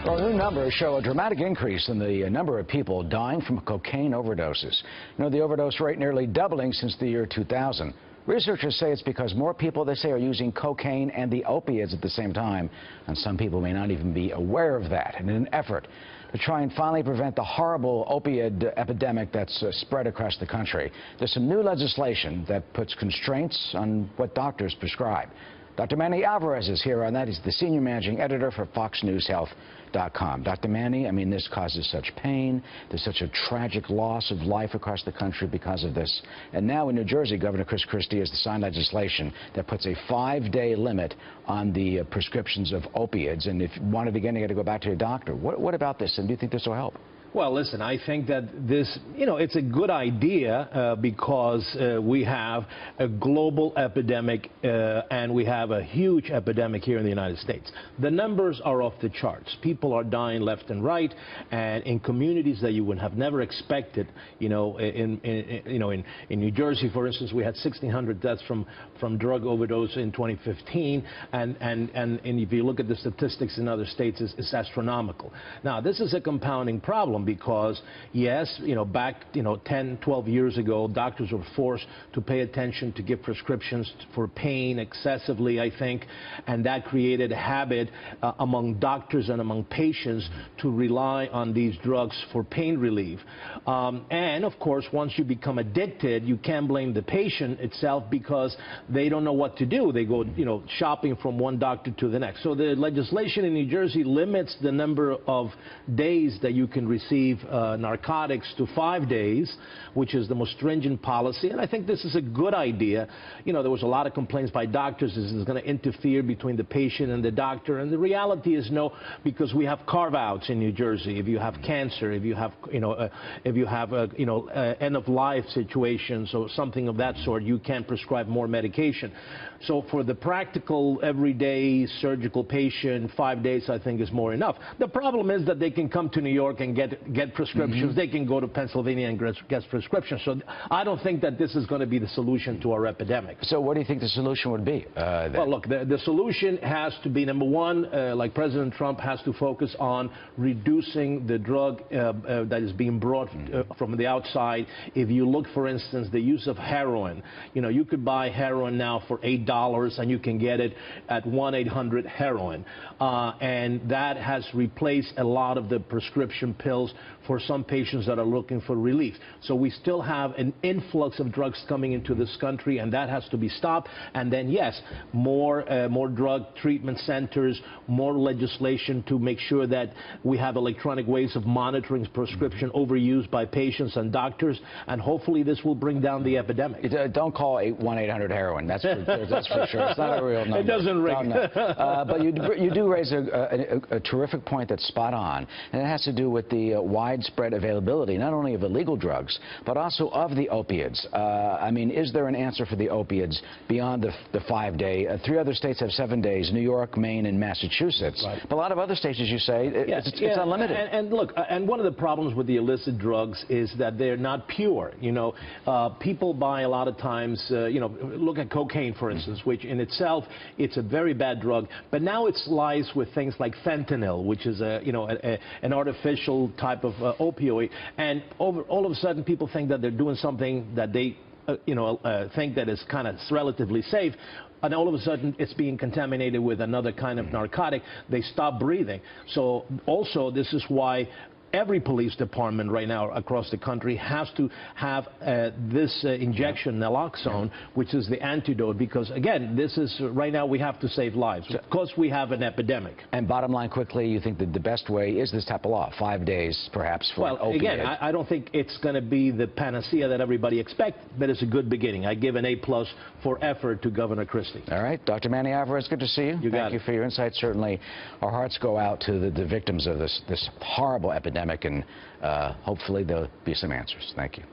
Well, new numbers show a dramatic increase in the number of people dying from cocaine overdoses. You know, the overdose rate nearly doubling since the year 2000. Researchers say it's because more people, they say, are using cocaine and the opiates at the same time, and some people may not even be aware of that. And in an effort to try and finally prevent the horrible opioid epidemic that's spread across the country, there's some new legislation that puts constraints on what doctors prescribe. Dr. Manny Alvarez is here on that. He's the senior managing editor for FoxNewsHealth.com. Dr. Manny, I mean, this causes such pain. There's such a tragic loss of life across the country because of this. And now in New Jersey, Governor Chris Christie has signed legislation that puts a 5-day limit on the prescriptions of opiates. And if you want it again, you got to go back to your doctor. What about this? And do you think this will help? Well, listen, I think that this, it's a good idea because we have a global epidemic and we have a huge epidemic here in the United States. The numbers are off the charts. People are dying left and right, and in communities that you would have never expected. In New Jersey, for instance, we had 1,600 deaths from drug overdose in 2015, and if you look at the statistics in other states, it's astronomical. Now, this is a compounding problem. Because, yes, back, 10, 12 years ago, doctors were forced to pay attention to give prescriptions for pain excessively, I think, and that created a habit among doctors and among patients to rely on these drugs for pain relief. And, of course, once you become addicted, you can't blame the patient itself because they don't know what to do. They go, shopping from one doctor to the next. So the legislation in New Jersey limits the number of days that you can receive narcotics to 5 days, which is the most stringent policy, and I think this is a good idea. There was a lot of complaints by doctors. This is going to interfere between the patient and the doctor, and the reality is no, because we have carve-outs in New Jersey. If you have cancer, if you have, end-of-life situations or something of that sort, you can prescribe more medication. So for the practical, everyday surgical patient, 5 days, I think, is more enough. The problem is that they can come to New York and get prescriptions. They can go to Pennsylvania and get prescriptions. So I don't think that this is going to be the solution to our epidemic. So what do you think the solution would be? Well, look, the solution has to be, number one, like President Trump, has to focus on reducing the drug that is being brought from the outside. If you look, for instance, the use of heroin, you could buy heroin now for $8 and you can get it at 1-800-HEROIN. And that has replaced a lot of the prescription pills for some patients that are looking for relief. So we still have an influx of drugs coming into this country, and that has to be stopped. And then, yes, more drug treatment centers, more legislation to make sure that we have electronic ways of monitoring prescription overuse by patients and doctors, and hopefully this will bring down the epidemic. Don't call 1-800-HEROIN. That's for sure. It's not a real number. It doesn't ring. No. But you do raise a terrific point that's spot on, and it has to do with the widespread availability, not only of illegal drugs, but also of the opiates. I mean, is there an answer for the opiates beyond the 5-day? 3 other states have 7 days, New York, Maine, and Massachusetts. Right. But a lot of other states, as you say, it's unlimited. And look, and one of the problems with the illicit drugs is that they're not pure. People buy a lot of times, look at cocaine, for instance, which in itself, it's a very bad drug. But now it's laced with things like fentanyl, which is an artificial type of opioid, and all of a sudden people think that they're doing something that they think that is kind of relatively safe, and all of a sudden it's being contaminated with another kind of narcotic. They stop breathing. So also this is why every police department right now across the country has to have this injection, naloxone, which is the antidote, because, again, this is, right now, we have to save lives, because we have an epidemic. And bottom line, quickly, you think that the best way is this type of law, 5 days, perhaps, for an opioid? Well, again, I don't think it's going to be the panacea that everybody expects, but it's a good beginning. I give an A+ for effort to Governor Christie. All right. Dr. Manny Alvarez, good to see you. Thank you for your insights. Certainly, our hearts go out to the victims of this horrible epidemic, and hopefully there'll be some answers. Thank you.